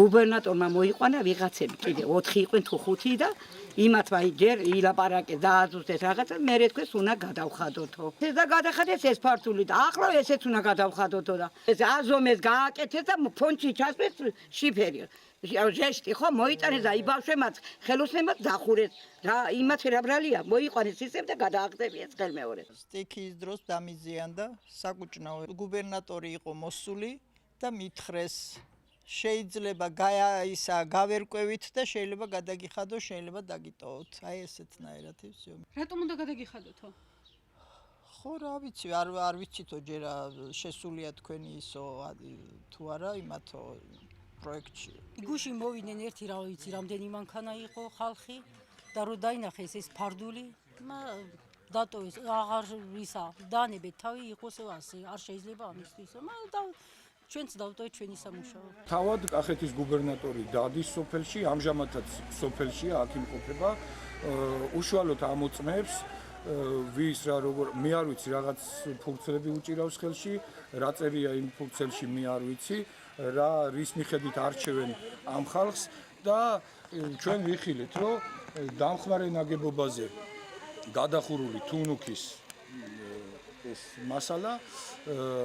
გუბერნატორმა მოიყვანა ვიღაცები კიდე 4 იყვნენ თუ 5 და იმათმა ჯერ ილაპარაკეს დააძუსტეს რაღაცა მე თქვეს უნდა გადავხადოთო ეს და გადახადეს ეს ფართული და ახლა ესეც უნდა გადავხადოთო და ეს აზომეს გააკეთეს და ფონდში ჩასვეს შიფერი ჟესტი ხო მოიტანეს და იბავშვებმაც ხელოსნებმაც დახურეს რა იმათ რა ბრალია მოიყვანეს ისევ და გადააგდებიეს ხელმეორე სტიქიის დროს დამიზიანდა საკუჭნაო გუბერნატორი იყო მოსული და მითხრეს შეიძლება გავერკვევით და შეიძლება გადაგიხადო, შეიძლება დაგიტოვოთ. აი ესეთნაირად ისე. რატომ უნდა გადაგიხადოთო? ხო, რა ვიცი, არ ვიცითო ჯერ შესულია თქვენი ისო თუ არა იმათო პროექტში. გუში მოვიდნენ ერთი რა ვიცი, რამდენი მანქანა იყო ხალხი და რო დაინახეს ეს ფარდული, დატოვეს აღარ ისა, დანებეთ თავი იყოს ასე, არ შეიძლება ამისთვის. ჩვენც დავტოვეთ ჩვენი სამუშაო. თავად კახეთის გუბერნატორი დადის სოფელში, ამჟამადაც სოფელშია, აქ იმყოფება. უშუალოდ ამოწმებს ვის რა როგორ მე არ ვიცი რაღაც ფურცლები უჭირავს ხელში, რა წერია იმ ფურცელში მე არ ვიცი, რის მიხედვით არჩევენ ამ ხალხს და ჩვენ ვიხილეთ, რომ დამხმარე ნაგებობაზე გადახურული თუნუქის ეს მასალა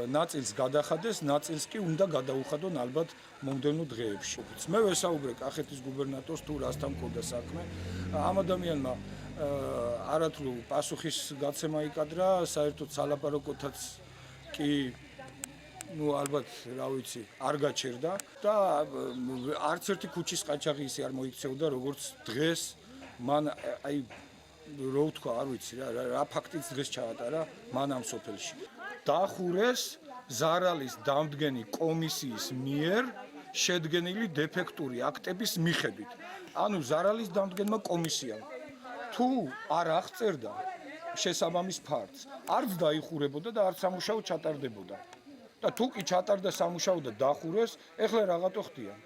ნაწილს გადახადეს, ნაწილს კი უნდა გადაუხადონ ალბათ მომდევნო დღეებში. მე ვესაუბრე კახეთის გუბერნატორს თუ რასთან მქონდა საქმე. ამ ადამიანმა არათუ პასუხის გაცემა იკადრა, საერთოდ სალაპარაკოთაც კი ალბათ რა ვიცი, არ გაჩერდა და არც ერთი ქუჩის ყაჩაღი ისე არ მოიქცეოდა, როგორც დღეს მან აი რო ვთქვა, არ ვიცი რა ფაქტიც დღეს ჩაატარა მან ამ სოფელში. დახურეს ზარალის დამდგენი კომისიის მიერ შედგენილი დეფექტური აქტების მიხედვით. ანუ ზარალის დამდგენმა კომისიამ თუ არ აღწერდა შესაბამის ფაქტს, არც დაიხურებოდა და არც სამუშაო ჩატარდებოდა. და თუ კი ჩატარდა სამუშაო და დახურეს, ეხლა რაღაცო ხდიან.